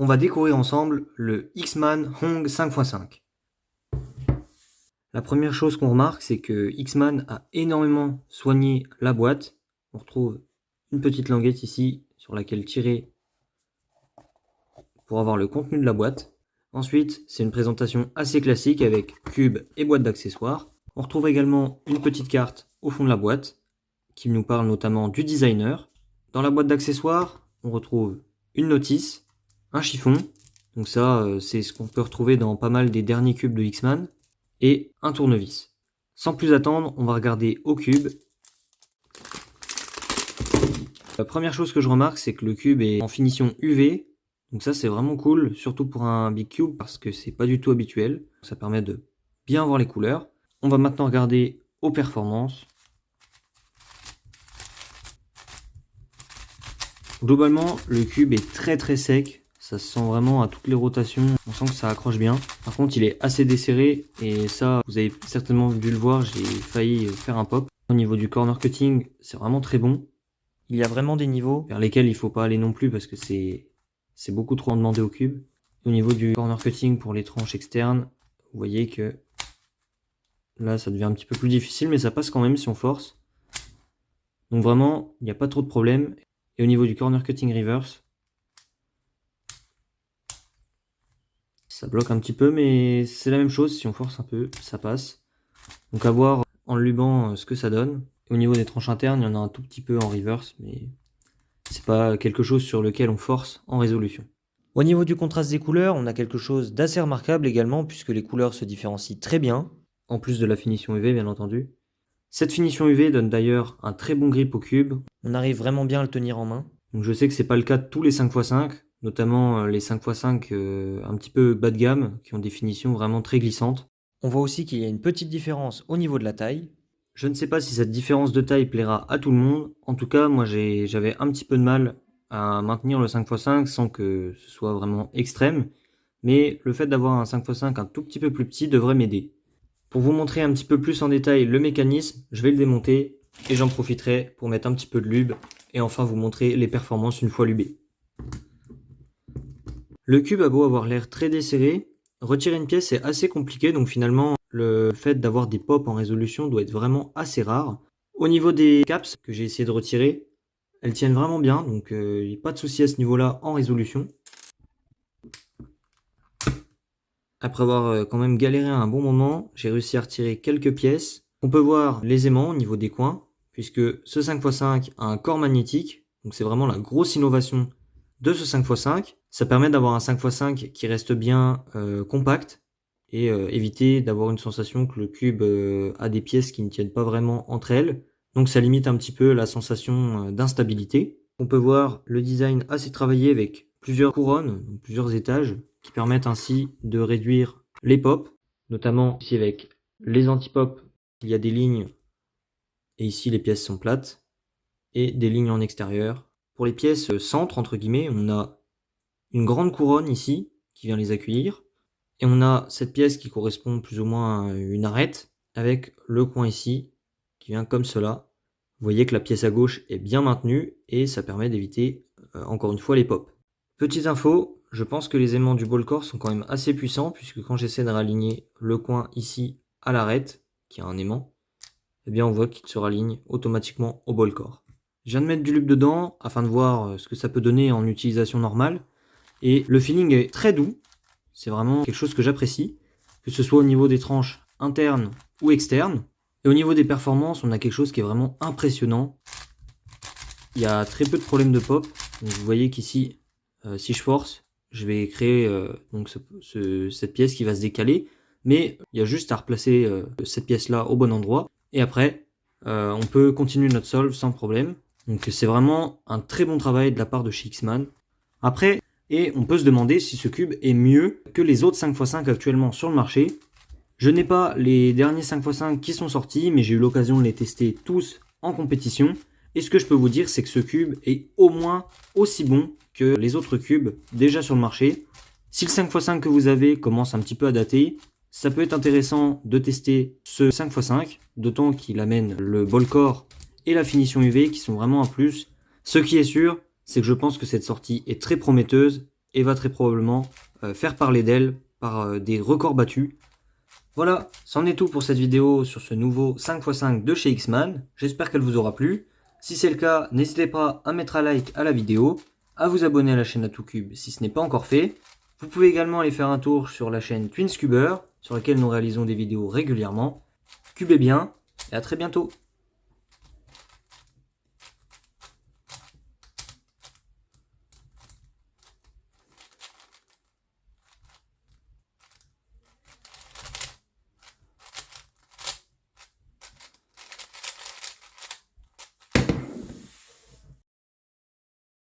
on va découvrir ensemble le X-Man Hong 5x5. La première chose qu'on remarque, c'est que X-Man a énormément soigné la boîte. On retrouve une petite languette ici sur laquelle tirer pour avoir le contenu de la boîte. Ensuite, c'est une présentation assez classique avec cube et boîte d'accessoires. On retrouve également une petite carte au fond de la boîte qui nous parle notamment du designer. Dans la boîte d'accessoires, on retrouve une notice, un chiffon. Donc ça, c'est ce qu'on peut retrouver dans pas mal des derniers cubes de X-Man. Et un tournevis. Sans plus attendre, on va regarder au cube. La première chose que je remarque, c'est que le cube est en finition UV. Donc ça, c'est vraiment cool, surtout pour un big cube, parce que c'est pas du tout habituel. Ça permet de bien voir les couleurs. On va maintenant regarder aux performances. Globalement, le cube est très sec. Ça se sent vraiment à toutes les rotations, on sent que ça accroche bien. Par contre, il est assez desserré et ça, vous avez certainement dû le voir, j'ai failli faire un pop. Au niveau du corner cutting, c'est vraiment très bon. Il y a vraiment des niveaux vers lesquels il ne faut pas aller non plus parce que c'est beaucoup trop en demandé au cube. Au niveau du corner cutting pour les tranches externes, vous voyez que là, ça devient un petit peu plus difficile, mais ça passe quand même si on force. Donc vraiment, il n'y a pas trop de problème. Et au niveau du corner cutting reverse, ça bloque un petit peu, mais c'est la même chose. Si on force un peu, ça passe. Donc à voir en le lubant ce que ça donne. Et au niveau des tranches internes, il y en a un tout petit peu en reverse, mais c'est pas quelque chose sur lequel on force en résolution. Au niveau du contraste des couleurs, on a quelque chose d'assez remarquable également, puisque les couleurs se différencient très bien, en plus de la finition UV bien entendu. Cette finition UV donne d'ailleurs un très bon grip au cube. On arrive vraiment bien à le tenir en main. Donc je sais que c'est pas le cas de tous les 5x5, notamment les 5x5 un petit peu bas de gamme, qui ont des finitions vraiment très glissantes. On voit aussi qu'il y a une petite différence au niveau de la taille. Je ne sais pas si cette différence de taille plaira à tout le monde. En tout cas, moi j'avais un petit peu de mal à maintenir le 5x5 sans que ce soit vraiment extrême. Mais le fait d'avoir un 5x5 un tout petit peu plus petit devrait m'aider. Pour vous montrer un petit peu plus en détail le mécanisme, je vais le démonter et j'en profiterai pour mettre un petit peu de lube et enfin vous montrer les performances une fois lubé. Le cube a beau avoir l'air très desserré, retirer une pièce est assez compliqué, donc finalement le fait d'avoir des pops en résolution doit être vraiment assez rare. Au niveau des caps que j'ai essayé de retirer, elles tiennent vraiment bien, donc il n'y a pas de souci à ce niveau-là en résolution. Après avoir quand même galéré un bon moment, j'ai réussi à retirer quelques pièces. On peut voir l'aisément au niveau des coins, puisque ce 5x5 a un corps magnétique, donc c'est vraiment la grosse innovation de ce 5x5. Ça permet d'avoir un 5x5 qui reste bien compact et éviter d'avoir une sensation que le cube a des pièces qui ne tiennent pas vraiment entre elles. Donc ça limite un petit peu la sensation d'instabilité. On peut voir le design assez travaillé avec plusieurs couronnes, donc plusieurs étages, qui permettent ainsi de réduire les pops, notamment ici avec les anti-pops, il y a des lignes et ici les pièces sont plates et des lignes en extérieur. Pour les pièces centre entre guillemets, on a une grande couronne ici qui vient les accueillir et on a cette pièce qui correspond plus ou moins à une arête avec le coin ici qui vient comme cela. Vous voyez que la pièce à gauche est bien maintenue et ça permet d'éviter encore une fois les pops. Petite info, je pense que les aimants du ball core sont quand même assez puissants puisque quand j'essaie de raligner le coin ici à l'arête, qui a un aimant, eh bien on voit qu'il se raligne automatiquement au ball core. Je viens de mettre du lube dedans afin de voir ce que ça peut donner en utilisation normale et le feeling est très doux, c'est vraiment quelque chose que j'apprécie, que ce soit au niveau des tranches internes ou externes. Et au niveau des performances, on a quelque chose qui est vraiment impressionnant. Il y a très peu de problèmes de pop, donc vous voyez qu'ici si je force, je vais créer donc cette pièce qui va se décaler, mais il y a juste à replacer cette pièce-là au bon endroit, et après, on peut continuer notre solve sans problème. Donc c'est vraiment un très bon travail de la part de chez X-Man. Après, et on peut se demander si ce cube est mieux que les autres 5x5 actuellement sur le marché. Je n'ai pas les derniers 5x5 qui sont sortis, mais j'ai eu l'occasion de les tester tous en compétition. Et ce que je peux vous dire, c'est que ce cube est au moins aussi bon que les autres cubes déjà sur le marché. Si le 5x5 que vous avez commence un petit peu à dater, ça peut être intéressant de tester ce 5x5, d'autant qu'il amène le ball core et la finition UV qui sont vraiment un plus. Ce qui est sûr, c'est que je pense que cette sortie est très prometteuse et va très probablement faire parler d'elle par des records battus. Voilà, c'en est tout pour cette vidéo sur ce nouveau 5x5 de chez X-Man. J'espère qu'elle vous aura plu. Si c'est le cas, n'hésitez pas à mettre un like à la vidéo, à vous abonner à la chaîne AtouCube si ce n'est pas encore fait. Vous pouvez également aller faire un tour sur la chaîne TwinsCuber, sur laquelle nous réalisons des vidéos régulièrement. Cubez bien, et à très bientôt.